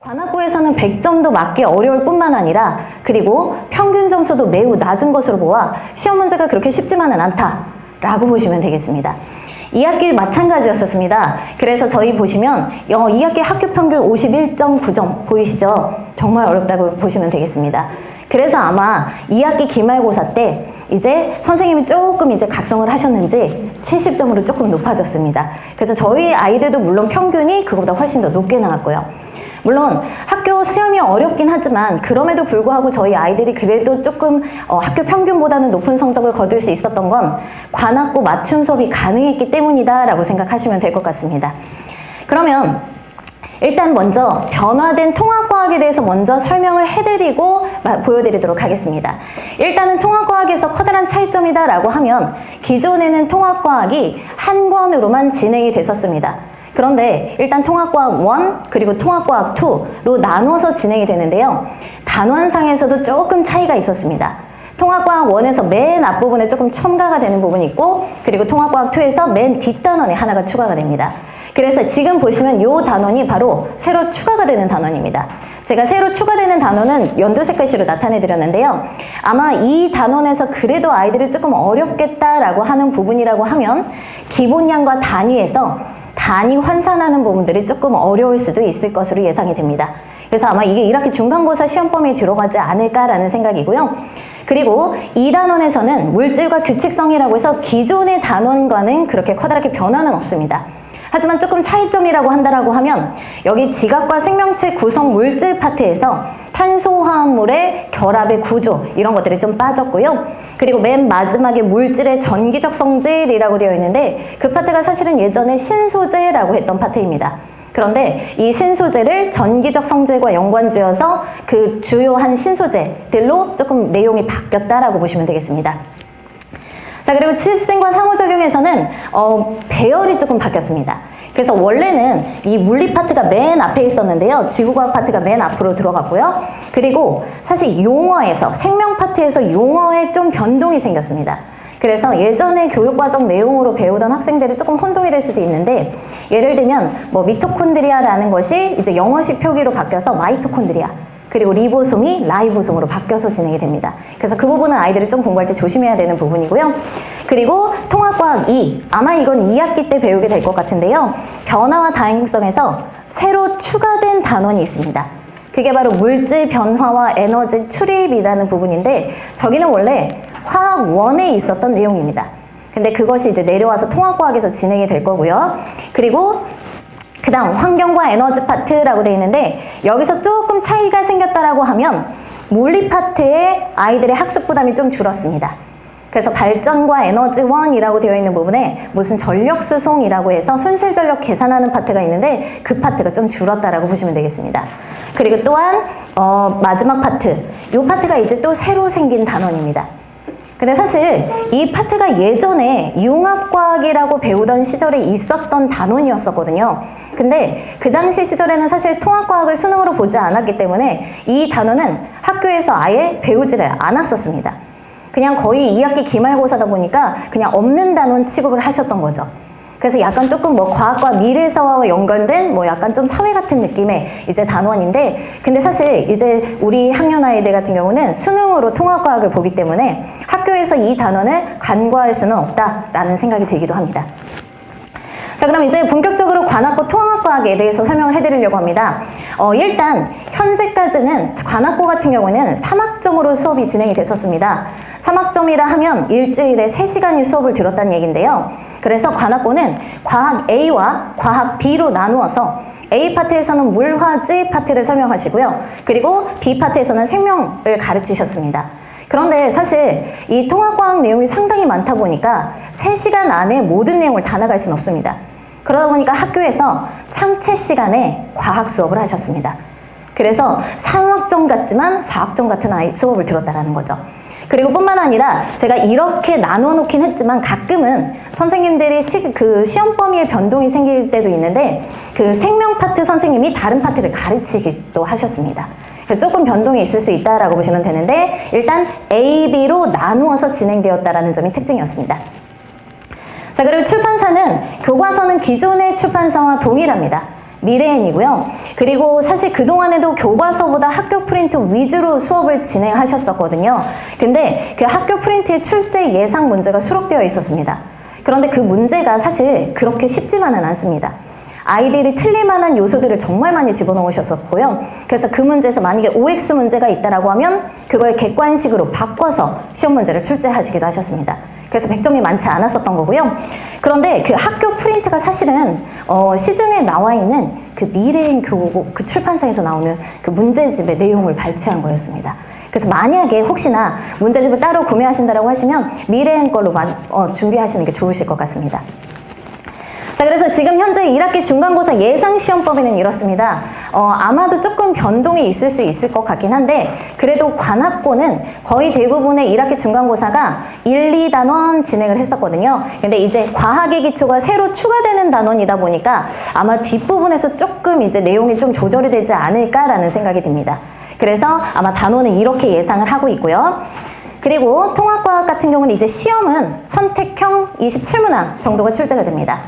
관악구에서는 100점도 맞기 어려울 뿐만 아니라 그리고 평균 점수도 매우 낮은 것으로 보아 시험 문제가 그렇게 쉽지만은 않다라고 보시면 되겠습니다. 2학기 마찬가지였었습니다. 그래서 저희 보시면 2학기 학교 평균 51.9점 보이시죠? 정말 어렵다고 보시면 되겠습니다. 그래서 아마 2학기 기말고사 때 이제 선생님이 조금 이제 각성을 하셨는지 70점으로 조금 높아졌습니다. 그래서 저희 아이들도 물론 평균이 그거보다 훨씬 더 높게 나왔고요. 물론 학교 시험이 어렵긴 하지만 그럼에도 불구하고 저희 아이들이 그래도 조금 학교 평균보다는 높은 성적을 거둘 수 있었던 건 관악구 맞춤 수업이 가능했기 때문이다 라고 생각하시면 될 것 같습니다. 그러면 일단 먼저 변화된 통합과학에 대해서 먼저 설명을 해드리고 보여드리도록 하겠습니다. 일단은 통합과학에서 커다란 차이점이다 라고 하면 기존에는 통합과학이 한 권으로만 진행이 됐었습니다. 그런데 일단 통합과학 1 그리고 통합과학 2로 나눠서 진행이 되는데요. 단원상에서도 조금 차이가 있었습니다. 통합과학 1에서 맨 앞부분에 조금 첨가가 되는 부분이 있고 그리고 통합과학 2에서 맨 뒷단원에 하나가 추가가 됩니다. 그래서 지금 보시면 이 단원이 바로 새로 추가가 되는 단원입니다. 제가 새로 추가되는 단원은 연두색깔시로 나타내 드렸는데요. 아마 이 단원에서 그래도 아이들이 조금 어렵겠다라고 하는 부분이라고 하면 기본량과 단위에서 단위 환산하는 부분들이 조금 어려울 수도 있을 것으로 예상이 됩니다. 그래서 아마 이게 1학기 중간고사 시험 범위에 들어가지 않을까라는 생각이고요. 그리고 이 단원에서는 물질과 규칙성이라고 해서 기존의 단원과는 그렇게 커다랗게 변화는 없습니다. 하지만 조금 차이점이라고 한다라고 하면 여기 지각과 생명체 구성 물질 파트에서 탄소화합물의 결합의 구조 이런 것들이 좀 빠졌고요. 그리고 맨 마지막에 물질의 전기적 성질이라고 되어 있는데 그 파트가 사실은 예전에 신소재라고 했던 파트입니다. 그런데 이 신소재를 전기적 성질과 연관지어서 그 주요한 신소재들로 조금 내용이 바뀌었다라고 보시면 되겠습니다. 자, 그리고 칠승과 상호작용에서는 배열이 조금 바뀌었습니다. 그래서 원래는 이 물리 파트가 맨 앞에 있었는데요. 지구과학 파트가 맨 앞으로 들어갔고요. 그리고 사실 용어에서, 생명 파트에서 용어에 좀 변동이 생겼습니다. 그래서 예전에 교육과정 내용으로 배우던 학생들이 조금 혼동이 될 수도 있는데 예를 들면 뭐 미토콘드리아라는 것이 이제 영어식 표기로 바뀌어서 마이토콘드리아 그리고 리보솜이 라이보솜으로 바뀌어서 진행이 됩니다. 그래서 그 부분은 아이들이 좀 공부할 때 조심해야 되는 부분이고요. 그리고 통합과학 2, 아마 이건 2학기 때 배우게 될 것 같은데요. 변화와 다행성에서 새로 추가된 단원이 있습니다. 그게 바로 물질 변화와 에너지 출입이라는 부분인데 저기는 원래 화학 1에 있었던 내용입니다. 근데 그것이 이제 내려와서 통합과학에서 진행이 될 거고요. 그리고 그 다음 환경과 에너지 파트라고 되어 있는데 여기서 조금 차이가 생겼다라고 하면 물리 파트에 아이들의 학습 부담이 좀 줄었습니다. 그래서 발전과 에너지 1이라고 되어 있는 부분에 무슨 전력 수송이라고 해서 손실 전력 계산하는 파트가 있는데 그 파트가 좀 줄었다라고 보시면 되겠습니다. 그리고 또한 마지막 파트, 이 파트가 이제 또 새로 생긴 단원입니다. 근데 사실 이 파트가 예전에 융합과학이라고 배우던 시절에 있었던 단원이었었거든요. 근데 그 당시 시절에는 사실 통합과학을 수능으로 보지 않았기 때문에 이 단원은 학교에서 아예 배우지를 않았었습니다. 그냥 거의 2학기 기말고사다 보니까 그냥 없는 단원 취급을 하셨던 거죠. 그래서 약간 조금 뭐 과학과 미래사회와 연관된 뭐 약간 좀 사회 같은 느낌의 이제 단원인데 근데 사실 이제 우리 학년 아이들 같은 경우는 수능으로 통합과학을 보기 때문에 학교에서 이 단원을 간과할 수는 없다라는 생각이 들기도 합니다. 자, 그럼 이제 본격적으로 관악구 통합과학에 대해서 설명을 해드리려고 합니다. 일단 현재까지는 관악구 같은 경우는 3학점으로 수업이 진행이 됐었습니다. 3학점이라 하면 일주일에 3시간이 수업을 들었다는 얘기인데요. 그래서 관악구는 과학 A와 과학 B로 나누어서 A 파트에서는 물화지 파트를 설명하시고요. 그리고 B 파트에서는 생명을 가르치셨습니다. 그런데 사실 이 통합과학 내용이 상당히 많다 보니까 3시간 안에 모든 내용을 다 나갈 수는 없습니다. 그러다 보니까 학교에서 창체 시간에 과학 수업을 하셨습니다. 그래서 3학점 같지만 4학점 같은 수업을 들었다라는 거죠. 그리고 뿐만 아니라 제가 이렇게 나눠 놓긴 했지만 가끔은 선생님들이 시험 범위에 변동이 생길 때도 있는데 그 생명 파트 선생님이 다른 파트를 가르치기도 하셨습니다. 조금 변동이 있을 수 있다라고 보시면 되는데 일단 A, B로 나누어서 진행되었다라는 점이 특징이었습니다. 자, 그리고 출판사는 교과서는 기존의 출판사와 동일합니다. 미래엔이고요. 그리고 사실 그동안에도 교과서보다 학교 프린트 위주로 수업을 진행하셨었거든요. 근데 그 학교 프린트의 출제 예상 문제가 수록되어 있었습니다. 그런데 그 문제가 사실 그렇게 쉽지만은 않습니다. 아이들이 틀릴 만한 요소들을 정말 많이 집어넣으셨었고요. 그래서 그 문제에서 만약에 OX 문제가 있다라고 하면 그걸 객관식으로 바꿔서 시험 문제를 출제하시기도 하셨습니다. 그래서 100점이 많지 않았었던 거고요. 그런데 그 학교 프린트가 사실은 시중에 나와 있는 그 미래인 교고 그 출판사에서 나오는 그 문제집의 내용을 발췌한 거였습니다. 그래서 만약에 혹시나 문제집을 따로 구매하신다라고 하시면 미래인 걸로 준비하시는 게 좋으실 것 같습니다. 자, 그래서 지금 현재 1학기 중간고사 예상시험법에는 이렇습니다. 아마도 조금 변동이 있을 수 있을 것 같긴 한데 그래도 관학고는 거의 대부분의 1학기 중간고사가 1, 2단원 진행을 했었거든요. 근데 이제 과학의 기초가 새로 추가되는 단원이다 보니까 아마 뒷부분에서 조금 이제 내용이 좀 조절이 되지 않을까라는 생각이 듭니다. 그래서 아마 단원은 이렇게 예상을 하고 있고요. 그리고 통합과학 같은 경우는 이제 시험은 선택형 27문항 정도가 출제가 됩니다.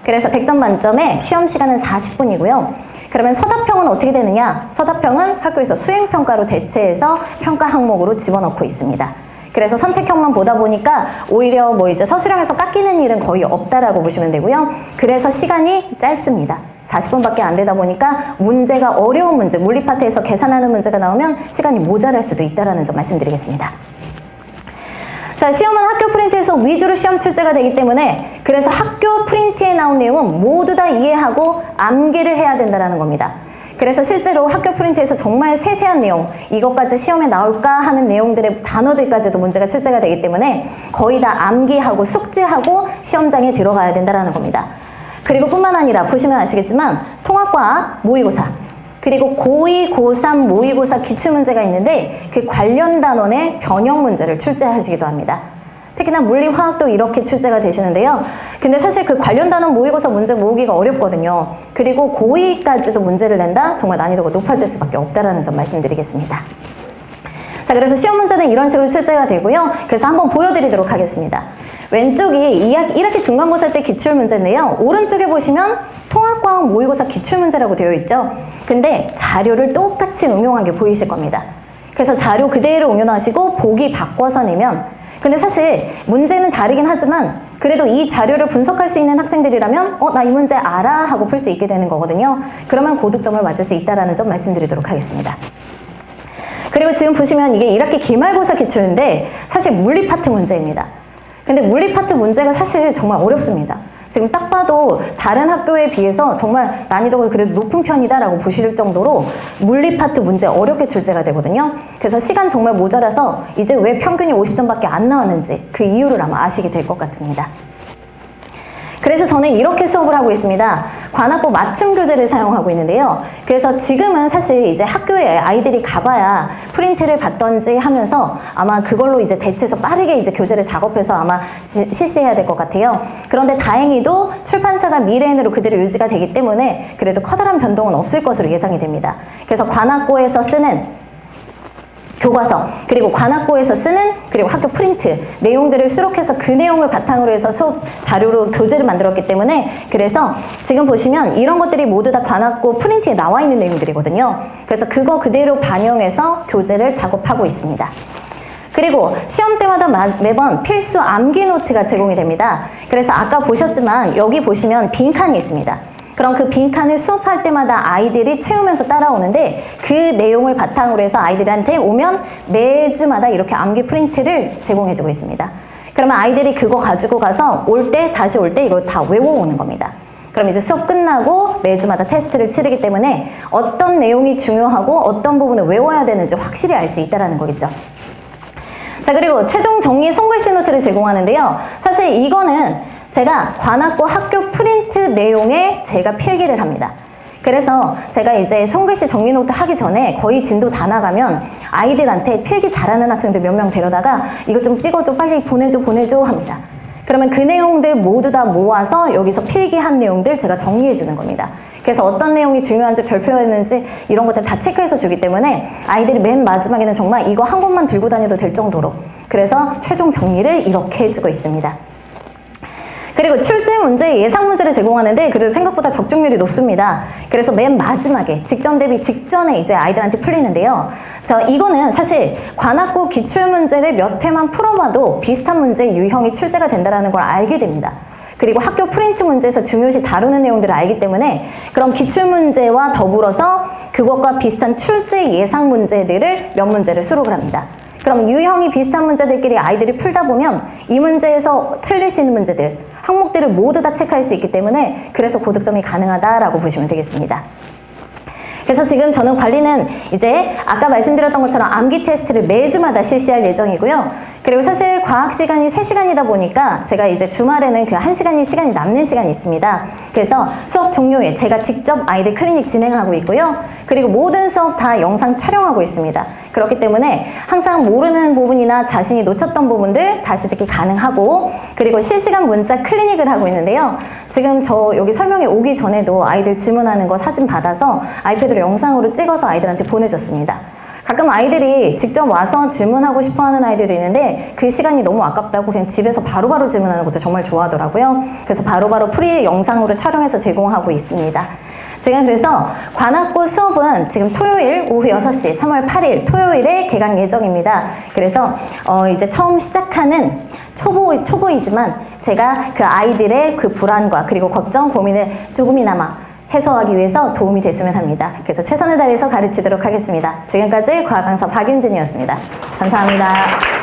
그래서 100점 만점에 시험 시간은 40분이고요. 그러면 서답형은 어떻게 되느냐? 서답형은 학교에서 수행평가로 대체해서 평가 항목으로 집어넣고 있습니다. 그래서 선택형만 보다 보니까 오히려 뭐 이제 서술형에서 깎이는 일은 거의 없다라고 보시면 되고요. 그래서 시간이 짧습니다. 40분밖에 안 되다 보니까 문제가 어려운 문제, 물리 파트에서 계산하는 문제가 나오면 시간이 모자랄 수도 있다는 점 말씀드리겠습니다. 자, 시험은 학교 프린트에서 위주로 시험 출제가 되기 때문에 그래서 학교 프린트에 나온 내용은 모두 다 이해하고 암기를 해야 된다는 겁니다. 그래서 실제로 학교 프린트에서 정말 세세한 내용, 이것까지 시험에 나올까 하는 내용들의 단어들까지도 문제가 출제가 되기 때문에 거의 다 암기하고 숙지하고 시험장에 들어가야 된다는 겁니다. 그리고 뿐만 아니라 보시면 아시겠지만 통합과학, 모의고사, 그리고 고2, 고3 모의고사 기출문제가 있는데 그 관련 단원의 변형 문제를 출제하시기도 합니다. 특히나 물리, 화학도 이렇게 출제가 되시는데요. 근데 사실 그 관련 단원 모의고사 문제 모으기가 어렵거든요. 그리고 고2까지도 문제를 낸다? 정말 난이도가 높아질 수밖에 없다는 점 말씀드리겠습니다. 자, 그래서 시험 문제는 이런 식으로 출제가 되고요. 그래서 한번 보여드리도록 하겠습니다. 왼쪽이 1학기 중간고사 때 기출문제인데요. 오른쪽에 보시면 통합과학 모의고사 기출문제라고 되어 있죠. 근데 자료를 똑같이 응용한 게 보이실 겁니다. 그래서 자료 그대로 응용하시고 보기 바꿔서 내면 근데 사실 문제는 다르긴 하지만 그래도 이 자료를 분석할 수 있는 학생들이라면 나 이 문제 알아 하고 풀 수 있게 되는 거거든요. 그러면 고득점을 맞을 수 있다는 점 말씀드리도록 하겠습니다. 그리고 지금 보시면 이게 1학기 기말고사 기출인데 사실 물리 파트 문제입니다. 근데 물리 파트 문제가 사실 정말 어렵습니다. 지금 딱 봐도 다른 학교에 비해서 정말 난이도가 그래도 높은 편이다라고 보실 정도로 물리 파트 문제 어렵게 출제가 되거든요. 그래서 시간 정말 모자라서 이제 왜 평균이 50점밖에 안 나왔는지 그 이유를 아마 아시게 될 것 같습니다. 그래서 저는 이렇게 수업을 하고 있습니다. 관학고 맞춤 교재를 사용하고 있는데요. 그래서 지금은 사실 이제 학교에 아이들이 가봐야 프린트를 받던지 하면서 아마 그걸로 이제 대체해서 빠르게 이제 교재를 작업해서 아마 실시해야 될 것 같아요. 그런데 다행히도 출판사가 미래엔으로 그대로 유지가 되기 때문에 그래도 커다란 변동은 없을 것으로 예상이 됩니다. 그래서 관학고에서 쓰는 교과서, 그리고 관학고에서 쓰는 그리고 학교 프린트 내용들을 수록해서 그 내용을 바탕으로 해서 수업 자료로 교재를 만들었기 때문에 그래서 지금 보시면 이런 것들이 모두 다 관학고 프린트에 나와 있는 내용들이거든요. 그래서 그거 그대로 반영해서 교재를 작업하고 있습니다. 그리고 시험 때마다 매번 필수 암기 노트가 제공이 됩니다. 그래서 아까 보셨지만 여기 보시면 빈칸이 있습니다. 그럼 그 빈칸을 수업할 때마다 아이들이 채우면서 따라오는데 그 내용을 바탕으로 해서 아이들한테 오면 매주마다 이렇게 암기 프린트를 제공해주고 있습니다. 그러면 아이들이 그거 가지고 가서 다시 올 때 이걸 다 외워오는 겁니다. 그럼 이제 수업 끝나고 매주마다 테스트를 치르기 때문에 어떤 내용이 중요하고 어떤 부분을 외워야 되는지 확실히 알 수 있다는 거겠죠. 자, 그리고 최종 정리 손글씨 노트를 제공하는데요. 사실 이거는 제가 관학고 학교 프린트 내용에 제가 필기를 합니다. 그래서 제가 이제 손글씨 정리 노트 하기 전에 거의 진도 다 나가면 아이들한테 필기 잘하는 학생들 몇 명 데려다가 이거 좀 찍어줘, 빨리 보내줘 합니다. 그러면 그 내용들 모두 다 모아서 여기서 필기한 내용들 제가 정리해 주는 겁니다. 그래서 어떤 내용이 중요한지 별표였는지 이런 것들 다 체크해서 주기 때문에 아이들이 맨 마지막에는 정말 이거 한 권만 들고 다녀도 될 정도로 그래서 최종 정리를 이렇게 해주고 있습니다. 그리고 출제 문제, 예상 문제를 제공하는데 그래도 생각보다 적중률이 높습니다. 그래서 맨 마지막에 직전 대비 직전에 이제 아이들한테 풀리는데요. 이거는 사실 관악구 기출 문제를 몇 회만 풀어봐도 비슷한 문제 유형이 출제가 된다는 걸 알게 됩니다. 그리고 학교 프린트 문제에서 중요시 다루는 내용들을 알기 때문에 그럼 기출 문제와 더불어서 그것과 비슷한 출제 예상 문제들을 몇 문제를 수록을 합니다. 그럼 유형이 비슷한 문제들끼리 아이들이 풀다 보면 이 문제에서 틀릴 수 있는 문제들, 항목들을 모두 다 체크할 수 있기 때문에 그래서 고득점이 가능하다라고 보시면 되겠습니다. 그래서 지금 저는 관리는 이제 아까 말씀드렸던 것처럼 암기 테스트를 매주마다 실시할 예정이고요. 그리고 사실 과학 시간이 3시간이다 보니까 제가 이제 주말에는 그 1시간이 시간이 남는 시간이 있습니다. 그래서 수업 종료에 제가 직접 아이들 클리닉 진행하고 있고요. 그리고 모든 수업 다 영상 촬영하고 있습니다. 그렇기 때문에 항상 모르는 부분이나 자신이 놓쳤던 부분들 다시 듣기 가능하고, 그리고 실시간 문자 클리닉을 하고 있는데요. 지금 저 여기 설명회 오기 전에도 아이들 질문하는 거 사진 받아서 아이패드로 영상으로 찍어서 아이들한테 보내줬습니다. 가끔 아이들이 직접 와서 질문하고 싶어 하는 아이들도 있는데 그 시간이 너무 아깝다고 그냥 집에서 바로바로 질문하는 것도 정말 좋아하더라고요. 그래서 바로바로 프리 영상으로 촬영해서 제공하고 있습니다. 지금 그래서 관악구 수업은 지금 토요일 오후 6시 3월 8일 토요일에 개강 예정입니다. 그래서 이제 처음 시작하는 초보이지만 제가 그 아이들의 그 불안과 그리고 걱정, 고민을 조금이나마 해소하기 위해서 도움이 됐으면 합니다. 그래서 최선을 다해서 가르치도록 하겠습니다. 지금까지 과학강사 박윤진이었습니다. 감사합니다.